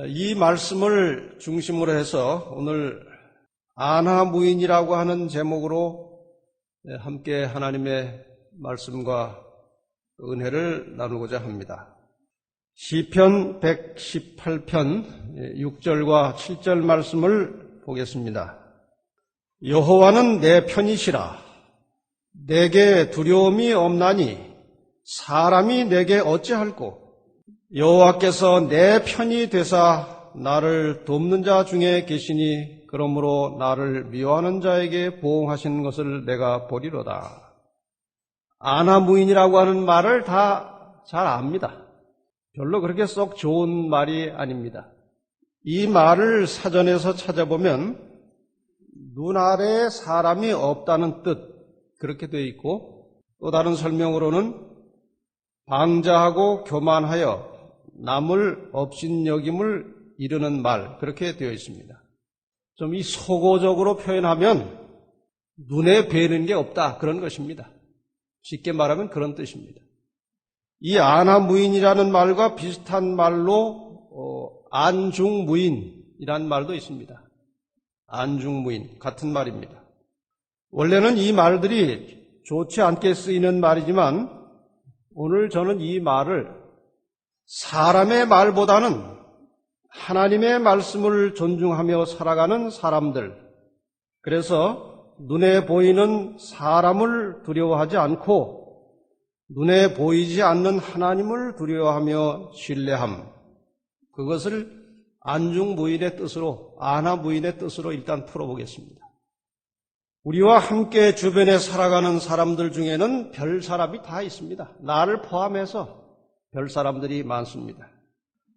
이 말씀을 중심으로 해서 오늘 안하무인이라고 하는 제목으로 함께 하나님의 말씀과 은혜를 나누고자 합니다. 시편 118편 6절과 7절 말씀을 보겠습니다. 여호와는 내 편이시라. 내게 두려움이 없나니 사람이 내게 어찌할꼬. 여호와께서 내 편이 되사 나를 돕는 자 중에 계시니 그러므로 나를 미워하는 자에게 보응하신 것을 내가 보리로다. 안하무인이라고 하는 말을 다 잘 압니다. 별로 그렇게 썩 좋은 말이 아닙니다. 이 말을 사전에서 찾아보면 눈 아래에 사람이 없다는 뜻 그렇게 되어 있고, 또 다른 설명으로는 방자하고 교만하여 남을 업신여김을 이르는 말 그렇게 되어 있습니다. 좀 이 속어적으로 표현하면 눈에 뵈는 게 없다 그런 것입니다. 쉽게 말하면 그런 뜻입니다. 이 안하무인이라는 말과 비슷한 말로 안중무인이라는 말도 있습니다. 안중무인 같은 말입니다. 원래는 이 말들이 좋지 않게 쓰이는 말이지만 오늘 저는 이 말을 사람의 말보다는 하나님의 말씀을 존중하며 살아가는 사람들, 그래서 눈에 보이는 사람을 두려워하지 않고 눈에 보이지 않는 하나님을 두려워하며 신뢰함, 그것을 안중무인의 뜻으로, 안하무인의 뜻으로 일단 풀어보겠습니다. 우리와 함께 주변에 살아가는 사람들 중에는 별 사람이 다 있습니다. 나를 포함해서 별 사람들이 많습니다.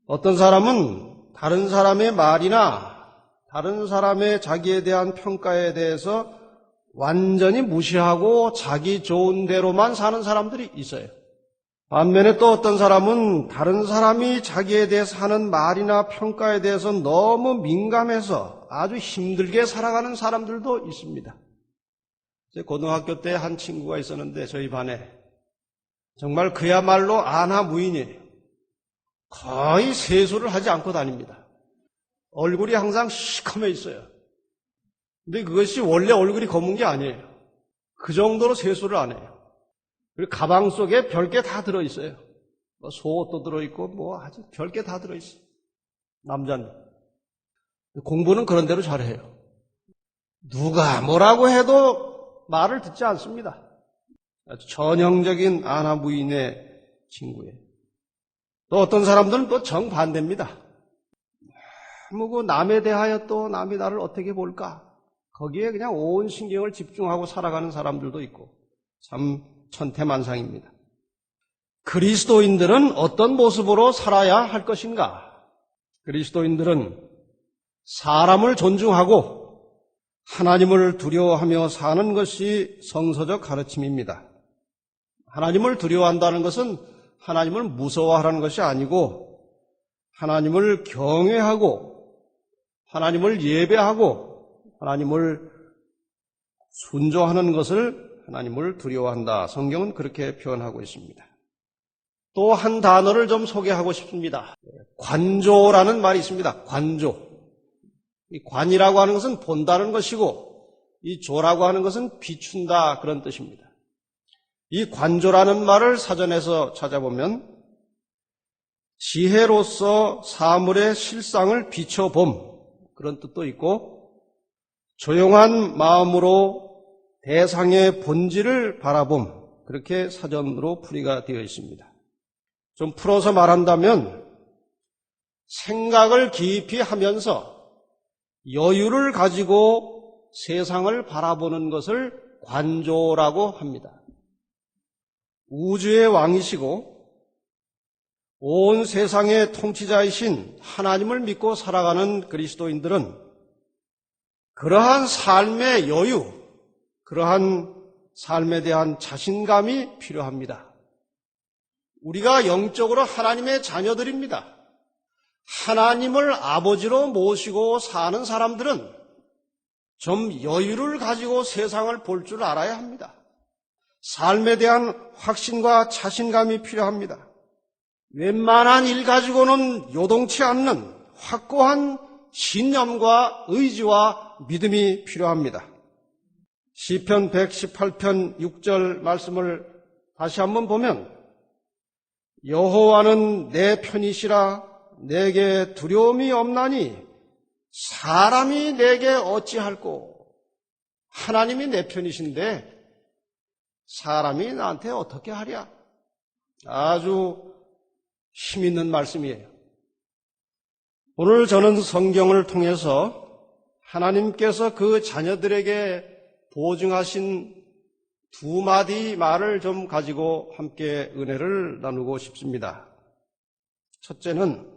어떤 사람은 다른 사람의 말이나 다른 사람의 자기에 대한 평가에 대해서 완전히 무시하고 자기 좋은 대로만 사는 사람들이 있어요. 반면에 또 어떤 사람은 다른 사람이 자기에 대해서 하는 말이나 평가에 대해서 너무 민감해서 아주 힘들게 살아가는 사람들도 있습니다. 고등학교 때 한 친구가 있었는데 저희 반에 정말 그야말로 안하무인이에요. 거의 세수를 하지 않고 다닙니다. 얼굴이 항상 시커매 있어요. 근데 그것이 원래 얼굴이 검은 게 아니에요. 그 정도로 세수를 안 해요. 그리고 가방 속에 별게 다 들어있어요. 속옷도 들어있고 아주 별게 다 들어있어요. 남자는. 공부는 그런 대로 잘해요. 누가 뭐라고 해도 말을 듣지 않습니다. 아주 전형적인 안하무인의 친구예요. 또 어떤 사람들은 또 정반대입니다. 너무 남에 대하여 또 남이 나를 어떻게 볼까? 거기에 그냥 온 신경을 집중하고 살아가는 사람들도 있고 참 천태만상입니다. 그리스도인들은 어떤 모습으로 살아야 할 것인가? 그리스도인들은 사람을 존중하고 하나님을 두려워하며 사는 것이 성서적 가르침입니다. 하나님을 두려워한다는 것은 하나님을 무서워하라는 것이 아니고 하나님을 경외하고 하나님을 예배하고 하나님을 순종하는 것을 하나님을 두려워한다. 성경은 그렇게 표현하고 있습니다. 또 한 단어를 좀 소개하고 싶습니다. 관조라는 말이 있습니다. 관조. 이 관이라고 하는 것은 본다는 것이고 이 조라고 하는 것은 비춘다 그런 뜻입니다. 이 관조라는 말을 사전에서 찾아보면 지혜로서 사물의 실상을 비춰봄 그런 뜻도 있고 조용한 마음으로 대상의 본질을 바라봄 그렇게 사전으로 풀이가 되어 있습니다. 좀 풀어서 말한다면 생각을 깊이 하면서 여유를 가지고 세상을 바라보는 것을 관조라고 합니다. 우주의 왕이시고 온 세상의 통치자이신 하나님을 믿고 살아가는 그리스도인들은 그러한 삶의 여유, 그러한 삶에 대한 자신감이 필요합니다. 우리가 영적으로 하나님의 자녀들입니다. 하나님을 아버지로 모시고 사는 사람들은 좀 여유를 가지고 세상을 볼 줄 알아야 합니다. 삶에 대한 확신과 자신감이 필요합니다. 웬만한 일 가지고는 요동치 않는 확고한 신념과 의지와 믿음이 필요합니다. 시편 118편 6절 말씀을 다시 한번 보면 여호와는 내 편이시라 내게 두려움이 없나니 사람이 내게 어찌할꼬. 하나님이 내 편이신데 사람이 나한테 어떻게 하랴. 아주 힘있는 말씀이에요. 오늘 저는 성경을 통해서 하나님께서 그 자녀들에게 보증하신 두 마디 말을 좀 가지고 함께 은혜를 나누고 싶습니다. 첫째는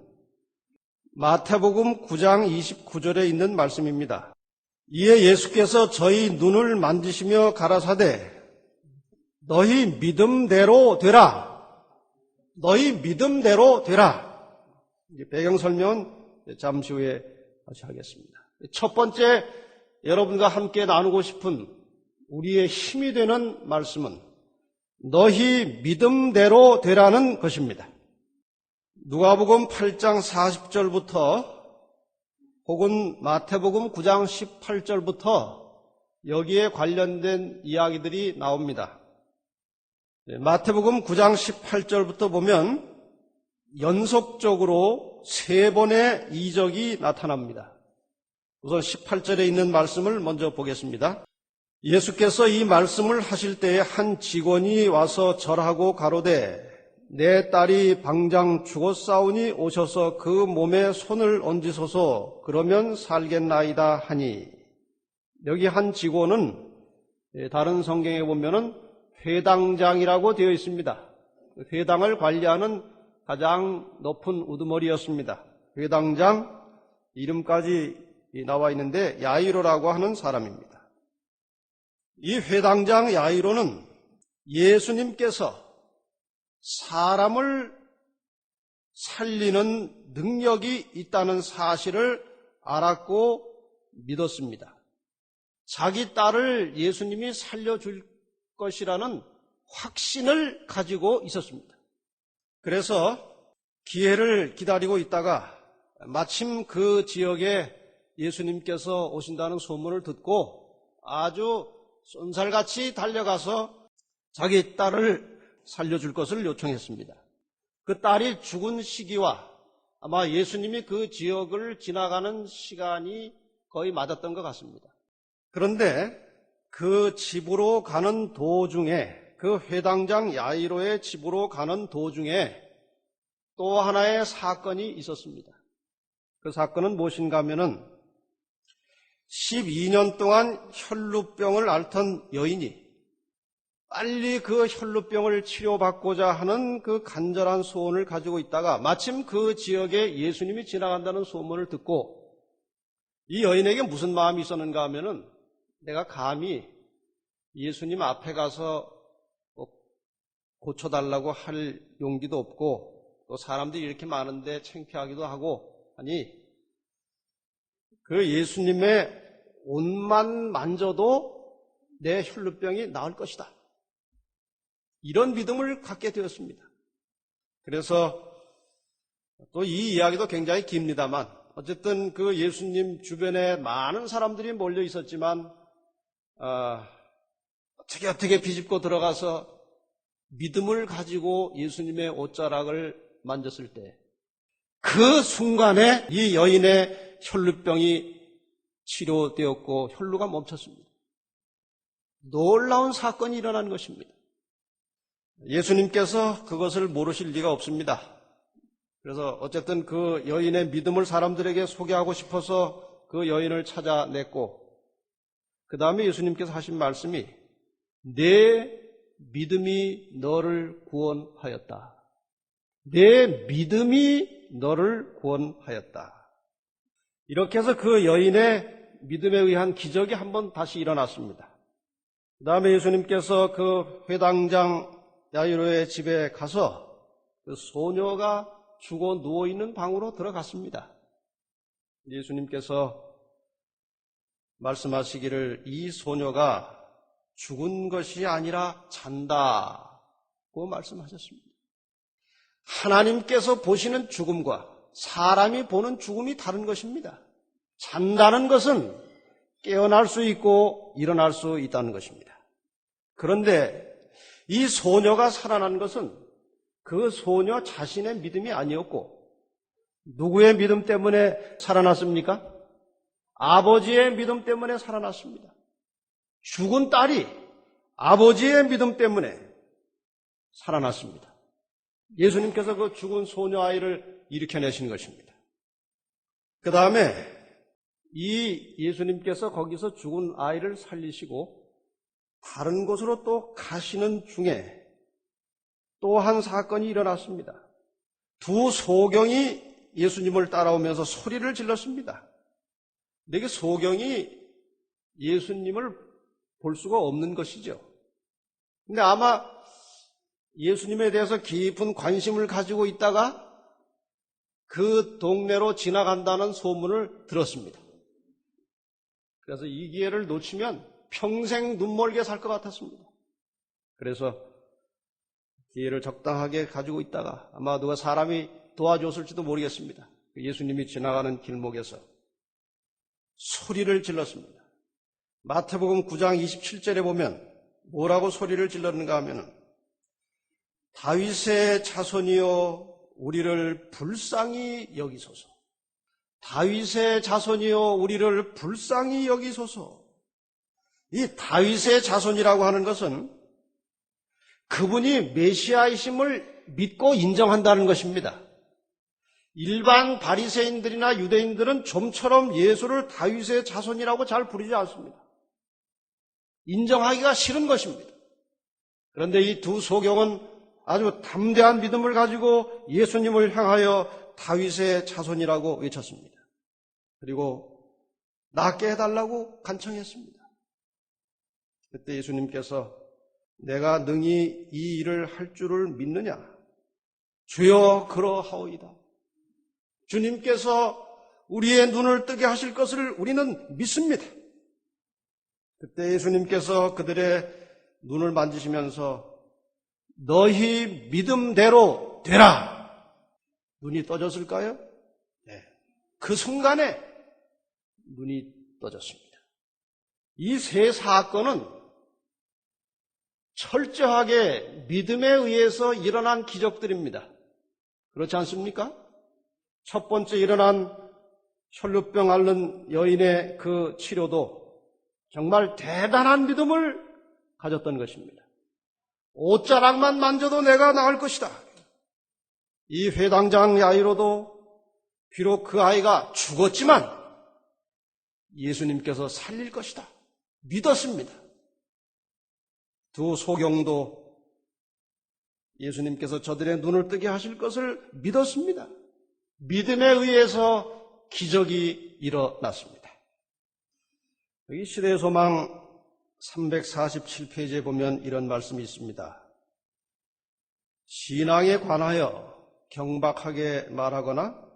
마태복음 9장 29절에 있는 말씀입니다. 이에 예수께서 저희 눈을 만지시며 가라사대 너희 믿음대로 되라. 너희 믿음대로 되라. 배경 설명은 잠시 후에 다시 하겠습니다. 첫 번째 여러분과 함께 나누고 싶은 우리의 힘이 되는 말씀은 너희 믿음대로 되라는 것입니다. 누가복음 8장 40절부터 혹은 마태복음 9장 18절부터 여기에 관련된 이야기들이 나옵니다. 마태복음 9장 18절부터 보면 연속적으로 3번의 이적이 나타납니다. 우선 18절에 있는 말씀을 먼저 보겠습니다. 예수께서 이 말씀을 하실 때에 한 직원이 와서 절하고 가로되 내 딸이 방장 죽었사오니 오셔서 그 몸에 손을 얹으소서 그러면 살겠나이다 하니 여기 한 직원은 다른 성경에 보면은 회당장이라고 되어 있습니다. 회당을 관리하는 가장 높은 우두머리였습니다. 회당장 이름까지 나와 있는데 야이로라고 하는 사람입니다. 이 회당장 야이로는 예수님께서 사람을 살리는 능력이 있다는 사실을 알았고 믿었습니다. 자기 딸을 예수님이 살려줄 것이라는 확신을 가지고 있었습니다. 그래서 기회를 기다리고 있다가 마침 그 지역에 예수님께서 오신다는 소문을 듣고 아주 쏜살같이 달려가서 자기 딸을 살려줄 것을 요청했습니다. 그 딸이 죽은 시기와 아마 예수님이 그 지역을 지나가는 시간이 거의 맞았던 것 같습니다. 그런데 그 집으로 가는 도중에 그 회당장 야이로의 집으로 가는 도중에 또 하나의 사건이 있었습니다. 그 사건은 무엇인가 하면은 12년 동안 혈루병을 앓던 여인이 빨리 그 혈루병을 치료받고자 하는 그 간절한 소원을 가지고 있다가 마침 그 지역에 예수님이 지나간다는 소문을 듣고 이 여인에게 무슨 마음이 있었는가 하면은 내가 감히 예수님 앞에 가서 고쳐달라고 할 용기도 없고 또 사람들이 이렇게 많은데 창피하기도 하고 하니 그 예수님의 옷만 만져도 내 혈루병이 나을 것이다. 이런 믿음을 갖게 되었습니다. 그래서 또 이 이야기도 굉장히 깁니다만 어쨌든 그 예수님 주변에 많은 사람들이 몰려 있었지만 어떻게 비집고 들어가서 믿음을 가지고 예수님의 옷자락을 만졌을 때 그 순간에 이 여인의 혈루병이 치료되었고 혈루가 멈췄습니다. 놀라운 사건이 일어난 것입니다. 예수님께서 그것을 모르실 리가 없습니다. 그래서 어쨌든 그 여인의 믿음을 사람들에게 소개하고 싶어서 그 여인을 찾아냈고 그 다음에 예수님께서 하신 말씀이 내 믿음이 너를 구원하였다. 내 믿음이 너를 구원하였다. 이렇게 해서 그 여인의 믿음에 의한 기적이 한번 다시 일어났습니다. 그 다음에 예수님께서 그 회당장 야이로의 집에 가서 그 소녀가 죽어 누워있는 방으로 들어갔습니다. 예수님께서 말씀하시기를 이 소녀가 죽은 것이 아니라 잔다고 말씀하셨습니다. 하나님께서 보시는 죽음과 사람이 보는 죽음이 다른 것입니다. 잔다는 것은 깨어날 수 있고 일어날 수 있다는 것입니다. 그런데 이 소녀가 살아난 것은 그 소녀 자신의 믿음이 아니었고 누구의 믿음 때문에 살아났습니까? 아버지의 믿음 때문에 살아났습니다. 죽은 딸이 아버지의 믿음 때문에 살아났습니다. 예수님께서 그 죽은 소녀 아이를 일으켜내신 것입니다. 그 다음에 이 예수님께서 거기서 죽은 아이를 살리시고 다른 곳으로 또 가시는 중에 또 한 사건이 일어났습니다. 두 소경이 예수님을 따라오면서 소리를 질렀습니다. 내게 소경이 예수님을 볼 수가 없는 것이죠. 근데 아마 예수님에 대해서 깊은 관심을 가지고 있다가 그 동네로 지나간다는 소문을 들었습니다. 그래서 이 기회를 놓치면 평생 눈멀게 살 것 같았습니다. 그래서 기회를 적당하게 가지고 있다가 아마 누가 사람이 도와줬을지도 모르겠습니다. 예수님이 지나가는 길목에서 소리를 질렀습니다. 마태복음 9장 27절에 보면 뭐라고 소리를 질렀는가 하면은 다윗의 자손이여 우리를 불쌍히 여기소서. 다윗의 자손이여 우리를 불쌍히 여기소서. 이 다윗의 자손이라고 하는 것은 그분이 메시아이심을 믿고 인정한다는 것입니다. 일반 바리새인들이나 유대인들은 좀처럼 예수를 다윗의 자손이라고 잘 부르지 않습니다. 인정하기가 싫은 것입니다. 그런데 이 두 소경은 아주 담대한 믿음을 가지고 예수님을 향하여 다윗의 자손이라고 외쳤습니다. 그리고 낫게 해달라고 간청했습니다. 그때 예수님께서 내가 능히 이 일을 할 줄을 믿느냐? 주여 그러하오이다. 주님께서 우리의 눈을 뜨게 하실 것을 우리는 믿습니다. 그때 예수님께서 그들의 눈을 만지시면서 너희 믿음대로 되라. 눈이 떠졌을까요? 네. 그 순간에 눈이 떠졌습니다. 이 세 사건은 철저하게 믿음에 의해서 일어난 기적들입니다. 그렇지 않습니까? 첫 번째 일어난 혈루병 앓는 여인의 그 치료도 정말 대단한 믿음을 가졌던 것입니다. 옷자락만 만져도 내가 나을 것이다. 이 회당장 야이로도 비록 그 아이가 죽었지만 예수님께서 살릴 것이다. 믿었습니다. 두 소경도 예수님께서 저들의 눈을 뜨게 하실 것을 믿었습니다. 믿음에 의해서 기적이 일어났습니다. 여기 시대의 소망 347페이지에 보면 이런 말씀이 있습니다. 신앙에 관하여 경박하게 말하거나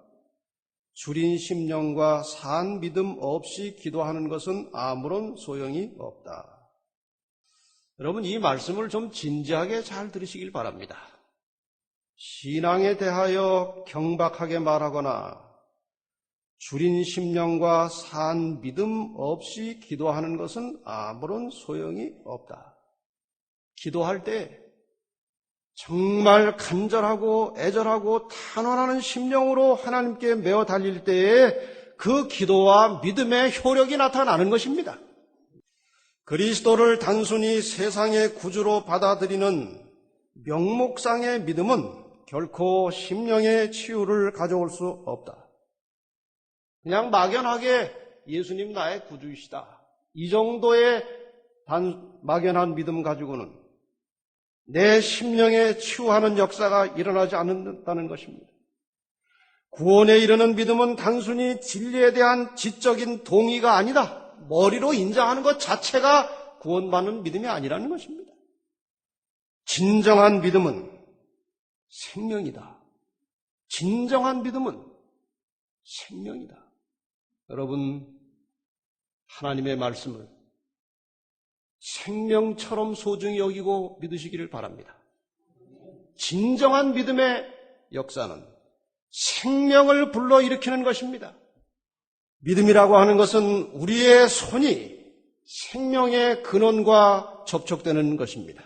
줄인 심령과 산 믿음 없이 기도하는 것은 아무런 소용이 없다. 여러분, 이 말씀을 좀 진지하게 잘 들으시길 바랍니다. 신앙에 대하여 경박하게 말하거나 줄인 심령과 산 믿음 없이 기도하는 것은 아무런 소용이 없다. 기도할 때 정말 간절하고 애절하고 탄원하는 심령으로 하나님께 메어 달릴 때에 그 기도와 믿음의 효력이 나타나는 것입니다. 그리스도를 단순히 세상의 구주로 받아들이는 명목상의 믿음은 결코 심령의 치유를 가져올 수 없다. 그냥 막연하게 예수님 나의 구주이시다. 이 정도의 막연한 믿음 가지고는 내 심령에 치유하는 역사가 일어나지 않는다는 것입니다. 구원에 이르는 믿음은 단순히 진리에 대한 지적인 동의가 아니다. 머리로 인정하는 것 자체가 구원받는 믿음이 아니라는 것입니다. 진정한 믿음은 생명이다. 진정한 믿음은 생명이다. 여러분, 하나님의 말씀을 생명처럼 소중히 여기고 믿으시기를 바랍니다. 진정한 믿음의 역사는 생명을 불러일으키는 것입니다. 믿음이라고 하는 것은 우리의 손이 생명의 근원과 접촉되는 것입니다.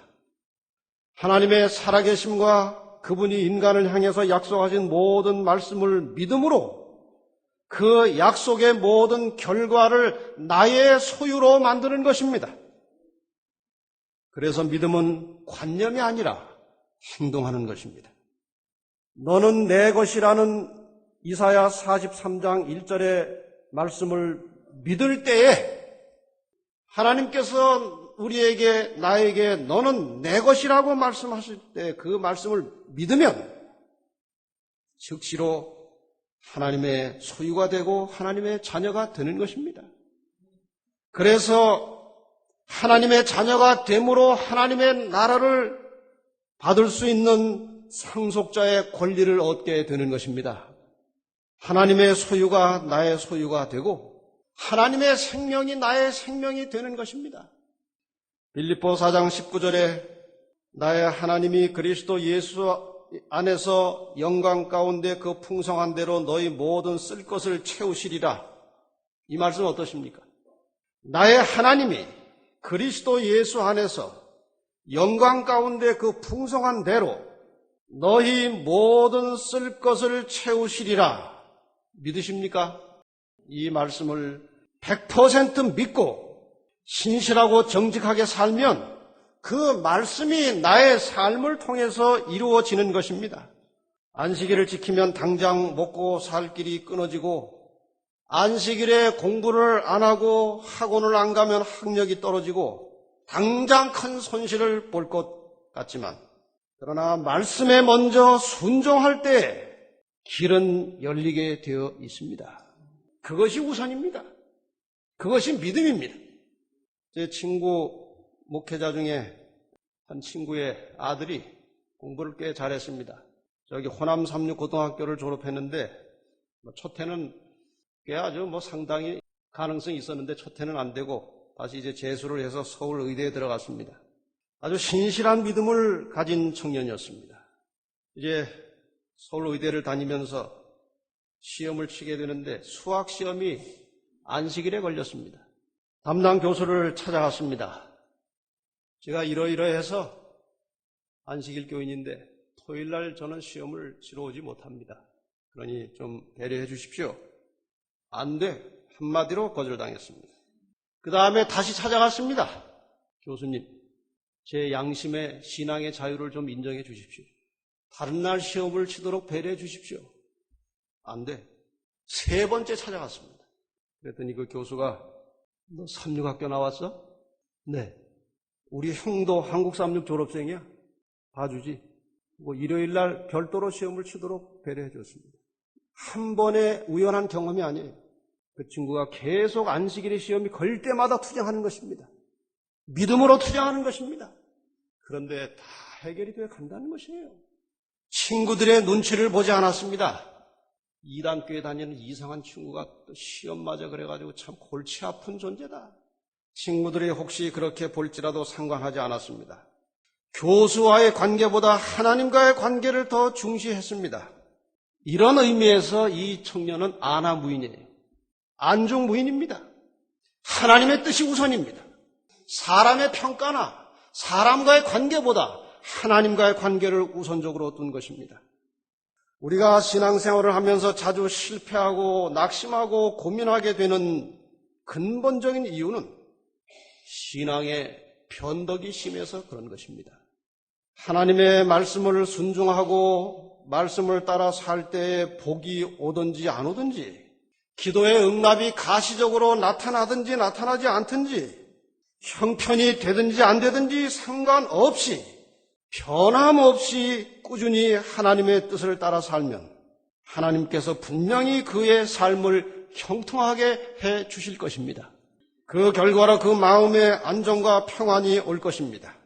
하나님의 살아계심과 그분이 인간을 향해서 약속하신 모든 말씀을 믿음으로 그 약속의 모든 결과를 나의 소유로 만드는 것입니다. 그래서 믿음은 관념이 아니라 행동하는 것입니다. 너는 내 것이라는 이사야 43장 1절의 말씀을 믿을 때에 하나님께서 우리에게 나에게 너는 내 것이라고 말씀하실 때 그 말씀을 믿으면 즉시로 하나님의 소유가 되고 하나님의 자녀가 되는 것입니다. 그래서 하나님의 자녀가 됨으로 하나님의 나라를 받을 수 있는 상속자의 권리를 얻게 되는 것입니다. 하나님의 소유가 나의 소유가 되고 하나님의 생명이 나의 생명이 되는 것입니다. 빌립보 4장 19절에 나의 하나님이 그리스도 예수 안에서 영광 가운데 그 풍성한 대로 너희 모든 쓸 것을 채우시리라. 이 말씀은 어떠십니까? 나의 하나님이 그리스도 예수 안에서 영광 가운데 그 풍성한 대로 너희 모든 쓸 것을 채우시리라. 믿으십니까? 이 말씀을 100% 믿고 신실하고 정직하게 살면 그 말씀이 나의 삶을 통해서 이루어지는 것입니다. 안식일을 지키면 당장 먹고 살 길이 끊어지고 안식일에 공부를 안 하고 학원을 안 가면 학력이 떨어지고 당장 큰 손실을 볼 것 같지만 그러나 말씀에 먼저 순종할 때 길은 열리게 되어 있습니다. 그것이 우선입니다. 그것이 믿음입니다. 제 친구 목회자 중에 한 친구의 아들이 공부를 꽤 잘했습니다. 저기 호남 삼육고등학교를 졸업했는데 초태는 꽤 아주 상당히 가능성이 있었는데 초태는 안 되고 다시 이제 재수를 해서 서울 의대에 들어갔습니다. 아주 신실한 믿음을 가진 청년이었습니다. 이제 서울 의대를 다니면서 시험을 치게 되는데 수학 시험이 안식일에 걸렸습니다. 담당 교수를 찾아갔습니다. 제가 이러이러해서 안식일 교인인데 토요일날 저는 시험을 치러 오지 못합니다. 그러니 좀 배려해 주십시오. 안 돼. 한마디로 거절당했습니다. 그 다음에 다시 찾아갔습니다. 교수님, 제 양심의 신앙의 자유를 좀 인정해 주십시오. 다른 날 시험을 치도록 배려해 주십시오. 안 돼. 세 번째 찾아갔습니다. 그랬더니 그 교수가 너 삼육학교 나왔어? 네. 우리 형도 한국삼육 졸업생이야. 봐주지. 일요일날 별도로 시험을 치도록 배려해 줬습니다. 한 번의 우연한 경험이 아니에요. 그 친구가 계속 안식일의 시험이 걸 때마다 투쟁하는 것입니다. 믿음으로 투쟁하는 것입니다. 그런데 다 해결이 되어 간다는 것이에요. 친구들의 눈치를 보지 않았습니다. 이단교에 다니는 이상한 친구가 또 시험 맞아 그래가지고 참 골치 아픈 존재다. 친구들이 혹시 그렇게 볼지라도 상관하지 않았습니다. 교수와의 관계보다 하나님과의 관계를 더 중시했습니다. 이런 의미에서 이 청년은 아나무인이에요. 안중무인입니다. 하나님의 뜻이 우선입니다. 사람의 평가나 사람과의 관계보다 하나님과의 관계를 우선적으로 둔 것입니다. 우리가 신앙생활을 하면서 자주 실패하고 낙심하고 고민하게 되는 근본적인 이유는 신앙의 변덕이 심해서 그런 것입니다. 하나님의 말씀을 순종하고 말씀을 따라 살 때에 복이 오든지 안 오든지, 기도의 응답이 가시적으로 나타나든지 나타나지 않든지, 형편이 되든지 안 되든지 상관없이 변함없이 꾸준히 하나님의 뜻을 따라 살면 하나님께서 분명히 그의 삶을 형통하게 해 주실 것입니다. 그 결과로 그 마음의 안정과 평안이 올 것입니다.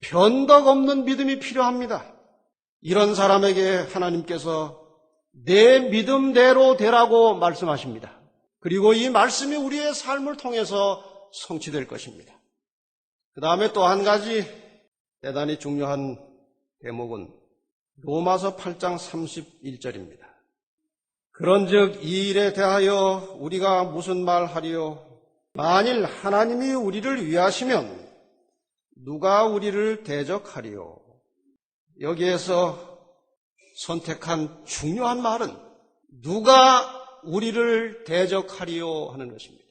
변덕 없는 믿음이 필요합니다. 이런 사람에게 하나님께서 내 믿음대로 되라고 말씀하십니다. 그리고 이 말씀이 우리의 삶을 통해서 성취될 것입니다. 그 다음에 또 한 가지 대단히 중요한 대목은 로마서 8장 31절입니다. 그런즉 이 일에 대하여 우리가 무슨 말하리요? 만일 하나님이 우리를 위하시면 누가 우리를 대적하리요? 여기에서 선택한 중요한 말은 누가 우리를 대적하리요 하는 것입니다.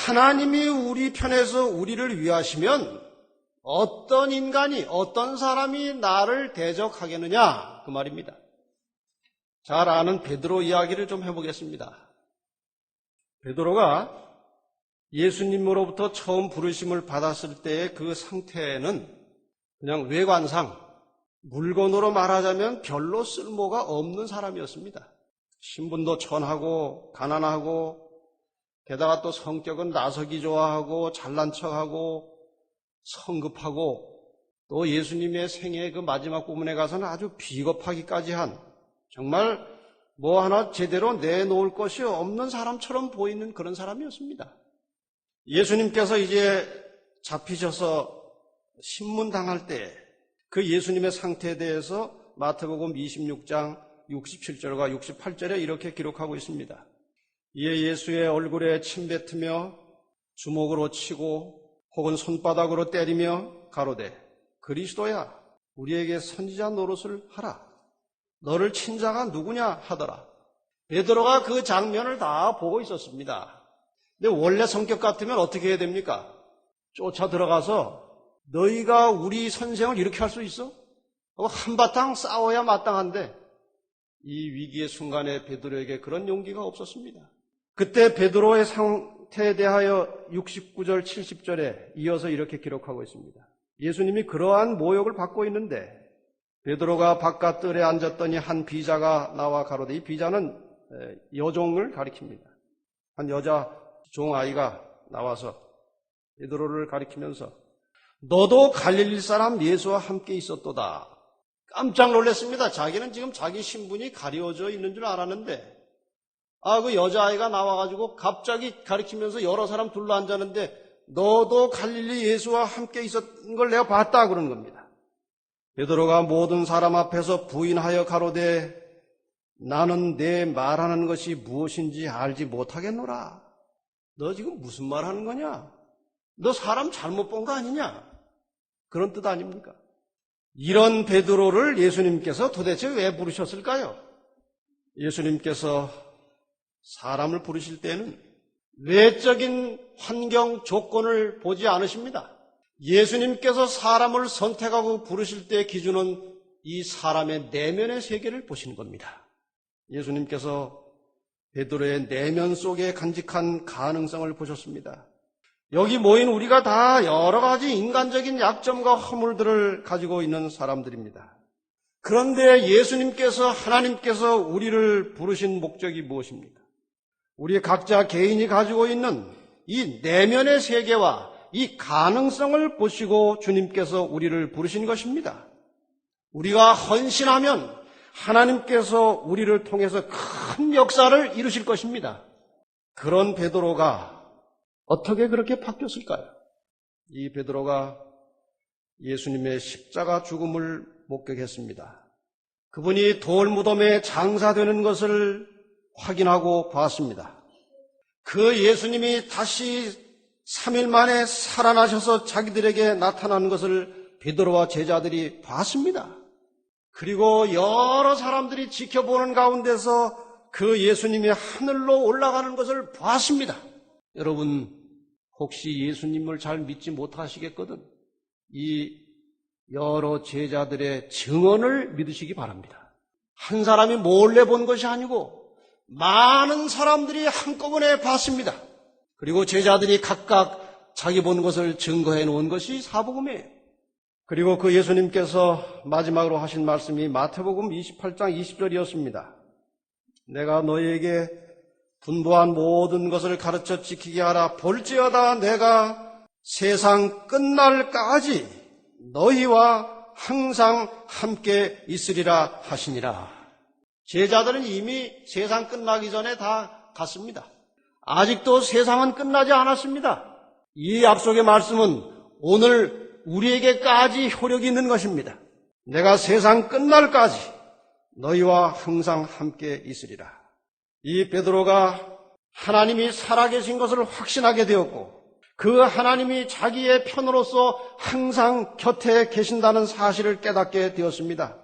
하나님이 우리 편에서 우리를 위하시면 어떤 인간이, 어떤 사람이 나를 대적하겠느냐 그 말입니다. 잘 아는 베드로 이야기를 좀 해보겠습니다. 베드로가 예수님으로부터 처음 부르심을 받았을 때의 그 상태는 그냥 외관상 물건으로 말하자면 별로 쓸모가 없는 사람이었습니다. 신분도 천하고 가난하고 게다가 또 성격은 나서기 좋아하고 잘난 척하고 성급하고 또 예수님의 생애의 그 마지막 부분에 가서는 아주 비겁하기까지 한 정말 뭐 하나 제대로 내놓을 것이 없는 사람처럼 보이는 그런 사람이었습니다. 예수님께서 이제 잡히셔서 신문당할 때 그 예수님의 상태에 대해서 마태복음 26장 67절과 68절에 이렇게 기록하고 있습니다. 이에 예수의 얼굴에 침 뱉으며 주먹으로 치고 혹은 손바닥으로 때리며 가로되 그리스도야 우리에게 선지자 노릇을 하라. 너를 친 자가 누구냐 하더라. 베드로가 그 장면을 다 보고 있었습니다. 근데 원래 성격 같으면 어떻게 해야 됩니까? 쫓아 들어가서 너희가 우리 선생을 이렇게 할 수 있어? 하고 한바탕 싸워야 마땅한데 이 위기의 순간에 베드로에게 그런 용기가 없었습니다. 그때 베드로의 상태에 대하여 69절 70절에 이어서 이렇게 기록하고 있습니다. 예수님이 그러한 모욕을 받고 있는데 베드로가 바깥 뜰에 앉았더니 한 비자가 나와 가로되, 이 비자는 여종을 가리킵니다. 한 여자 종아이가 나와서 베드로를 가리키면서 너도 갈릴리 사람 예수와 함께 있었도다. 깜짝 놀랐습니다. 자기는 지금 자기 신분이 가려져 있는 줄 알았는데 그 여자아이가 나와가지고 갑자기 가리키면서 여러 사람 둘러앉았는데 너도 갈릴리 예수와 함께 있었던 걸 내가 봤다 그러는 겁니다. 베드로가 모든 사람 앞에서 부인하여 가로되 나는 내 말하는 것이 무엇인지 알지 못하겠노라. 너 지금 무슨 말 하는 거냐? 너 사람 잘못 본 거 아니냐? 그런 뜻 아닙니까? 이런 베드로를 예수님께서 도대체 왜 부르셨을까요? 예수님께서 사람을 부르실 때는 외적인 환경 조건을 보지 않으십니다. 예수님께서 사람을 선택하고 부르실 때의 기준은 이 사람의 내면의 세계를 보시는 겁니다. 예수님께서 베드로의 내면 속에 간직한 가능성을 보셨습니다. 여기 모인 우리가 다 여러 가지 인간적인 약점과 허물들을 가지고 있는 사람들입니다. 그런데 예수님께서, 하나님께서 우리를 부르신 목적이 무엇입니까? 우리 각자 개인이 가지고 있는 이 내면의 세계와 이 가능성을 보시고 주님께서 우리를 부르신 것입니다. 우리가 헌신하면 하나님께서 우리를 통해서 큰 역사를 이루실 것입니다. 그런 베드로가 어떻게 그렇게 바뀌었을까요? 이 베드로가 예수님의 십자가 죽음을 목격했습니다. 그분이 돌무덤에 장사되는 것을 확인하고 봤습니다. 그 예수님이 다시 3일 만에 살아나셔서 자기들에게 나타난 것을 베드로와 제자들이 봤습니다. 그리고 여러 사람들이 지켜보는 가운데서 그 예수님이 하늘로 올라가는 것을 봤습니다. 여러분, 혹시 예수님을 잘 믿지 못하시겠거든 이 여러 제자들의 증언을 믿으시기 바랍니다. 한 사람이 몰래 본 것이 아니고 많은 사람들이 한꺼번에 봤습니다. 그리고 제자들이 각각 자기 본 것을 증거해 놓은 것이 사복음이에요. 그리고 그 예수님께서 마지막으로 하신 말씀이 마태복음 28장 20절이었습니다. 내가 너희에게 분부한 모든 것을 가르쳐 지키게 하라. 볼지어다 내가 세상 끝날까지 너희와 항상 함께 있으리라 하시니라. 제자들은 이미 세상 끝나기 전에 다 갔습니다. 아직도 세상은 끝나지 않았습니다. 이 약속의 말씀은 오늘 우리에게까지 효력이 있는 것입니다. 내가 세상 끝날까지 너희와 항상 함께 있으리라. 이 베드로가 하나님이 살아계신 것을 확신하게 되었고 그 하나님이 자기의 편으로서 항상 곁에 계신다는 사실을 깨닫게 되었습니다.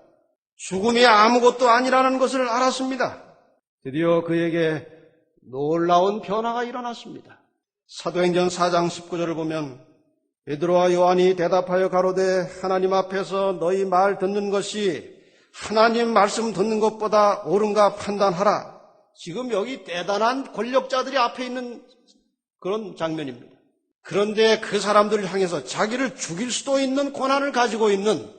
죽음이 아무것도 아니라는 것을 알았습니다. 드디어 그에게 놀라운 변화가 일어났습니다. 사도행전 4장 19절을 보면 베드로와 요한이 대답하여 가로되 하나님 앞에서 너희 말 듣는 것이 하나님 말씀 듣는 것보다 옳은가 판단하라. 지금 여기 대단한 권력자들이 앞에 있는 그런 장면입니다. 그런데 그 사람들을 향해서 자기를 죽일 수도 있는 권한을 가지고 있는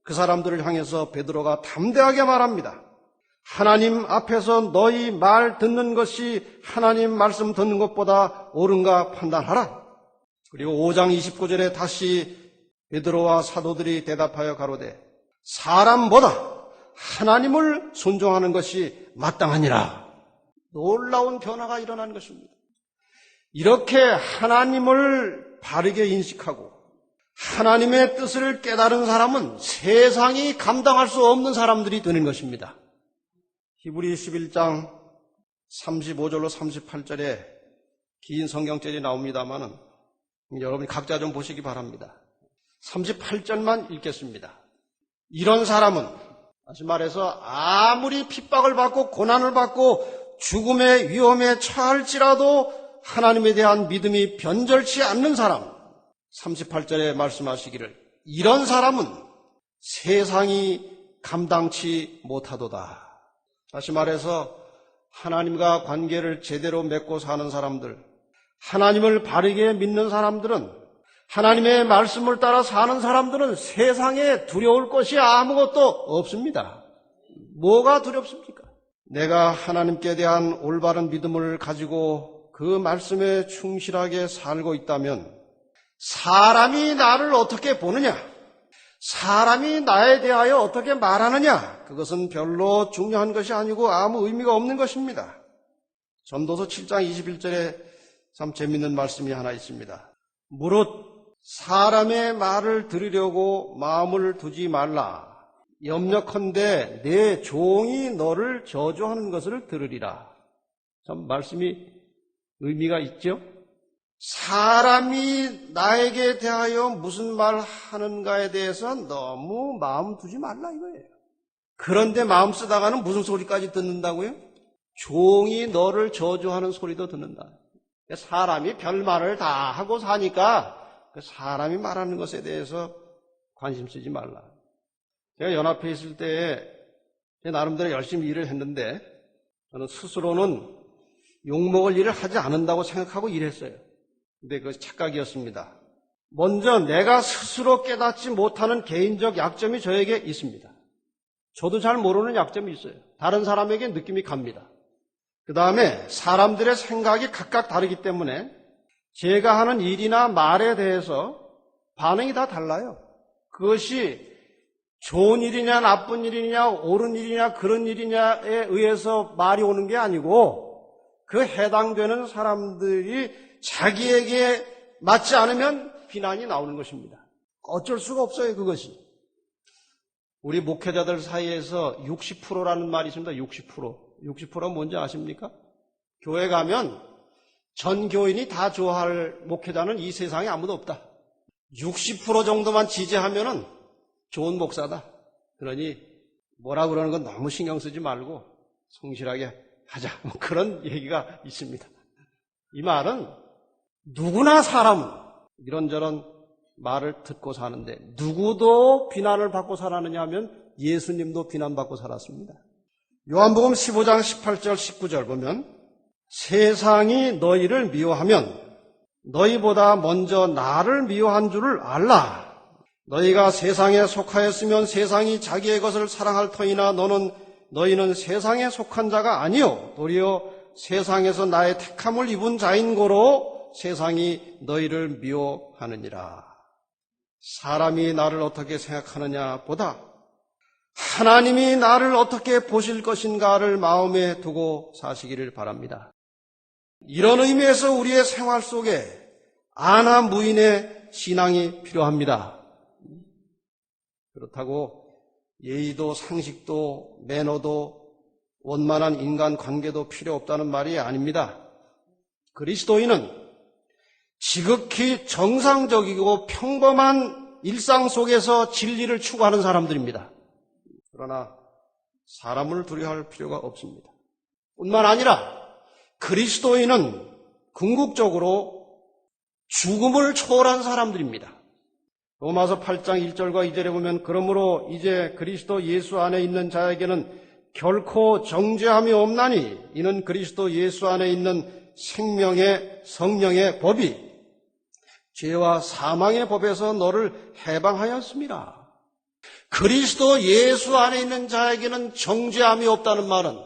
그 사람들을 향해서 베드로가 담대하게 말합니다. 하나님 앞에서 너희 말 듣는 것이 하나님 말씀 듣는 것보다 옳은가 판단하라. 그리고 5장 29절에 다시 베드로와 사도들이 대답하여 가로되 사람보다 하나님을 존중하는 것이 마땅하니라. 놀라운 변화가 일어난 것입니다. 이렇게 하나님을 바르게 인식하고 하나님의 뜻을 깨달은 사람은 세상이 감당할 수 없는 사람들이 되는 것입니다. 히브리 11장 35절로 38절에 긴 성경절이 나옵니다만은 여러분이 각자 좀 보시기 바랍니다. 38절만 읽겠습니다. 이런 사람은 다시 말해서 아무리 핍박을 받고 고난을 받고 죽음의 위험에 처할지라도 하나님에 대한 믿음이 변절치 않는 사람, 38절에 말씀하시기를 이런 사람은 세상이 감당치 못하도다. 다시 말해서 하나님과 관계를 제대로 맺고 사는 사람들, 하나님을 바르게 믿는 사람들은, 하나님의 말씀을 따라 사는 사람들은 세상에 두려울 것이 아무것도 없습니다. 뭐가 두렵습니까? 내가 하나님께 대한 올바른 믿음을 가지고 그 말씀에 충실하게 살고 있다면 사람이 나를 어떻게 보느냐, 사람이 나에 대하여 어떻게 말하느냐, 그것은 별로 중요한 것이 아니고 아무 의미가 없는 것입니다. 전도서 7장 21절에 참 재밌는 말씀이 하나 있습니다. 무릇 사람의 말을 들으려고 마음을 두지 말라. 염려컨대 내 종이 너를 저주하는 것을 들으리라. 참 말씀이 의미가 있죠? 사람이 나에게 대하여 무슨 말 하는가에 대해서 너무 마음 두지 말라 이거예요. 그런데 마음 쓰다가는 무슨 소리까지 듣는다고요? 종이 너를 저주하는 소리도 듣는다. 사람이 별말을 다 하고 사니까 사람이 말하는 것에 대해서 관심 쓰지 말라. 제가 연합회에 있을 때에 나름대로 열심히 일을 했는데 저는 스스로는 욕먹을 일을 하지 않는다고 생각하고 일했어요. 근데 그것이 착각이었습니다. 먼저 내가 스스로 깨닫지 못하는 개인적 약점이 저에게 있습니다. 저도 잘 모르는 약점이 있어요. 다른 사람에게 느낌이 갑니다. 그 다음에 사람들의 생각이 각각 다르기 때문에 제가 하는 일이나 말에 대해서 반응이 다 달라요. 그것이 좋은 일이냐 나쁜 일이냐 옳은 일이냐 그런 일이냐에 의해서 말이 오는 게 아니고 그 해당되는 사람들이 자기에게 맞지 않으면 비난이 나오는 것입니다. 어쩔 수가 없어요, 그것이. 우리 목회자들 사이에서 60%라는 말이 있습니다. 60%. 60%가 뭔지 아십니까? 교회 가면 전 교인이 다 좋아할 목회자는 이 세상에 아무도 없다. 60% 정도만 지지하면은 좋은 목사다. 그러니 뭐라 그러는 건 너무 신경 쓰지 말고 성실하게 하자. 그런 얘기가 있습니다. 이 말은 누구나 사람은 이런저런 말을 듣고 사는데 누구도 비난을 받고 살았느냐 하면 예수님도 비난받고 살았습니다. 요한복음 15장 18절 19절 보면 세상이 너희를 미워하면 너희보다 먼저 나를 미워한 줄을 알라. 너희가 세상에 속하였으면 세상이 자기의 것을 사랑할 터이나 너희는 세상에 속한 자가 아니요 도리어 세상에서 나의 택함을 입은 자인 고로 세상이 너희를 미워하느니라. 사람이 나를 어떻게 생각하느냐 보다 하나님이 나를 어떻게 보실 것인가를 마음에 두고 사시기를 바랍니다. 이런 의미에서 우리의 생활 속에 아나 무인의 신앙이 필요합니다. 그렇다고 예의도 상식도 매너도 원만한 인간관계도 필요 없다는 말이 아닙니다. 그리스도인은 지극히 정상적이고 평범한 일상 속에서 진리를 추구하는 사람들입니다. 그러나 사람을 두려워할 필요가 없습니다. 뿐만 아니라 그리스도인은 궁극적으로 죽음을 초월한 사람들입니다. 로마서 8장 1절과 2절에 보면 그러므로 이제 그리스도 예수 안에 있는 자에게는 결코 정죄함이 없나니 이는 그리스도 예수 안에 있는 생명의 성령의 법이 죄와 사망의 법에서 너를 해방하였습니다. 그리스도 예수 안에 있는 자에게는 정죄함이 없다는 말은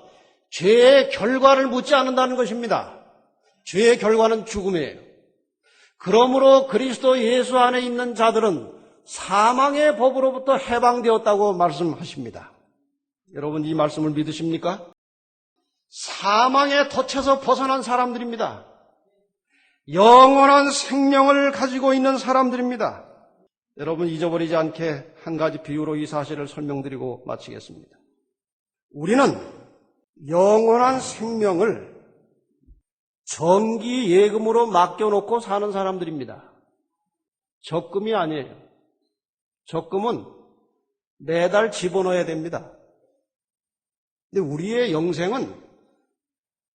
죄의 결과를 묻지 않는다는 것입니다. 죄의 결과는 죽음이에요. 그러므로 그리스도 예수 안에 있는 자들은 사망의 법으로부터 해방되었다고 말씀하십니다. 여러분 이 말씀을 믿으십니까? 사망의 덫에서 벗어난 사람들입니다. 영원한 생명을 가지고 있는 사람들입니다. 여러분 잊어버리지 않게 한 가지 비유로 이 사실을 설명드리고 마치겠습니다. 우리는 영원한 생명을 정기 예금으로 맡겨놓고 사는 사람들입니다. 적금이 아니에요. 적금은 매달 집어넣어야 됩니다. 근데 우리의 영생은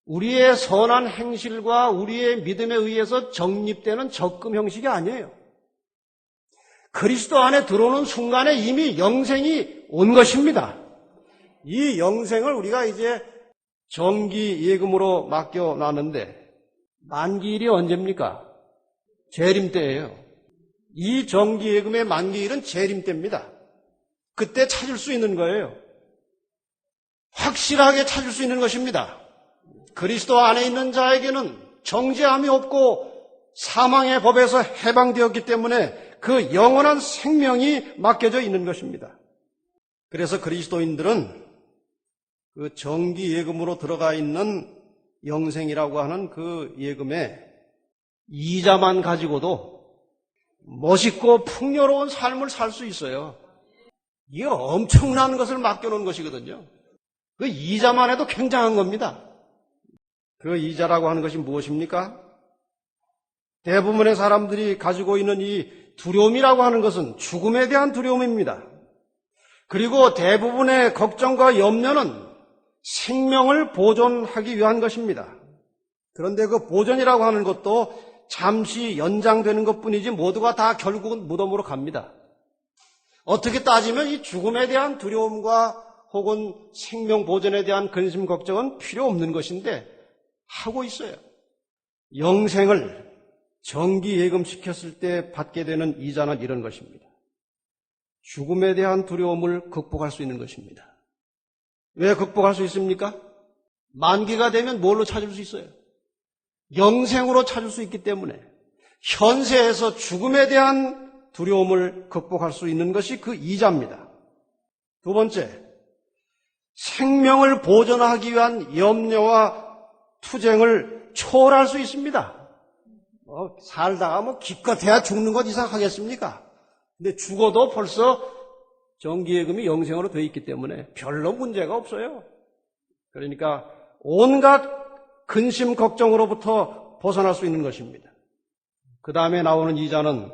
우리의 선한 행실과 우리의 믿음에 의해서 적립되는 적금 형식이 아니에요. 그리스도 안에 들어오는 순간에 이미 영생이 온 것입니다. 이 영생을 우리가 이제 정기 예금으로 맡겨놨는데 만기일이 언제입니까? 재림 때예요. 이 정기 예금의 만기일은 재림 때입니다. 그때 찾을 수 있는 거예요. 확실하게 찾을 수 있는 것입니다. 그리스도 안에 있는 자에게는 정죄함이 없고 사망의 법에서 해방되었기 때문에 그 영원한 생명이 맡겨져 있는 것입니다. 그래서 그리스도인들은 그 정기 예금으로 들어가 있는 영생이라고 하는 그 예금에 이자만 가지고도 멋있고 풍요로운 삶을 살 수 있어요. 이게 엄청난 것을 맡겨놓은 것이거든요. 그 이자만 해도 굉장한 겁니다. 그 이자라고 하는 것이 무엇입니까? 대부분의 사람들이 가지고 있는 이 두려움이라고 하는 것은 죽음에 대한 두려움입니다. 그리고 대부분의 걱정과 염려는 생명을 보존하기 위한 것입니다. 그런데 그 보존이라고 하는 것도 잠시 연장되는 것뿐이지 모두가 다 결국은 무덤으로 갑니다. 어떻게 따지면 이 죽음에 대한 두려움과 혹은 생명 보존에 대한 근심 걱정은 필요 없는 것인데 하고 있어요. 영생을 정기 예금시켰을 때 받게 되는 이자는 이런 것입니다. 죽음에 대한 두려움을 극복할 수 있는 것입니다. 왜 극복할 수 있습니까? 만기가 되면 뭘로 찾을 수 있어요? 영생으로 찾을 수 있기 때문에 현세에서 죽음에 대한 두려움을 극복할 수 있는 것이 그 이자입니다. 두 번째, 생명을 보존하기 위한 염려와 투쟁을 초월할 수 있습니다. 살다가 기껏해야 죽는 것 이상 하겠습니까? 근데 죽어도 벌써 정기예금이 영생으로 되어 있기 때문에 별로 문제가 없어요. 그러니까 온갖 근심 걱정으로부터 벗어날 수 있는 것입니다. 그 다음에 나오는 이자는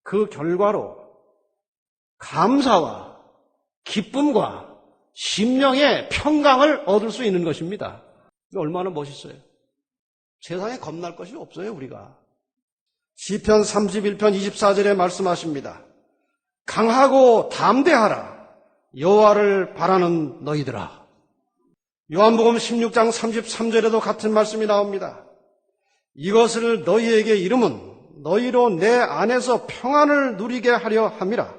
그 결과로 감사와 기쁨과 심령의 평강을 얻을 수 있는 것입니다. 얼마나 멋있어요. 세상에 겁날 것이 없어요, 우리가. 시편 31편 24절에 말씀하십니다. 강하고 담대하라, 여호와를 바라는 너희들아. 요한복음 16장 33절에도 같은 말씀이 나옵니다. 이것을 너희에게 이름은 너희로 내 안에서 평안을 누리게 하려 함이라.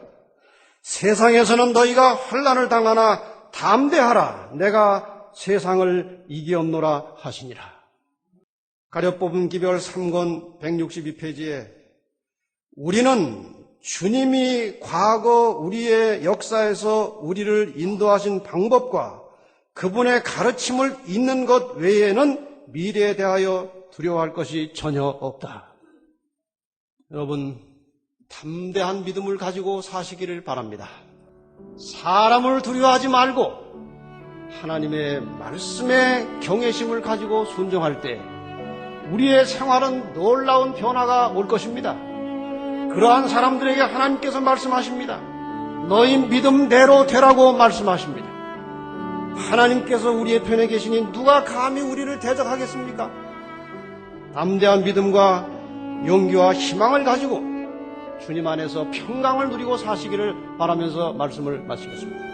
세상에서는 너희가 환난을 당하나 담대하라, 내가 세상을 이기었노라 하시니라. 가려뽑은 기별 3권 162페이지에 우리는 주님이 과거 우리의 역사에서 우리를 인도하신 방법과 그분의 가르침을 잊는 것 외에는 미래에 대하여 두려워할 것이 전혀 없다. 여러분, 담대한 믿음을 가지고 사시기를 바랍니다. 사람을 두려워하지 말고 하나님의 말씀에 경외심을 가지고 순종할 때 우리의 생활은 놀라운 변화가 올 것입니다. 그러한 사람들에게 하나님께서 말씀하십니다. 너희 믿음대로 되라고 말씀하십니다. 하나님께서 우리의 편에 계시니 누가 감히 우리를 대적하겠습니까? 담대한 믿음과 용기와 희망을 가지고 주님 안에서 평강을 누리고 사시기를 바라면서 말씀을 마치겠습니다.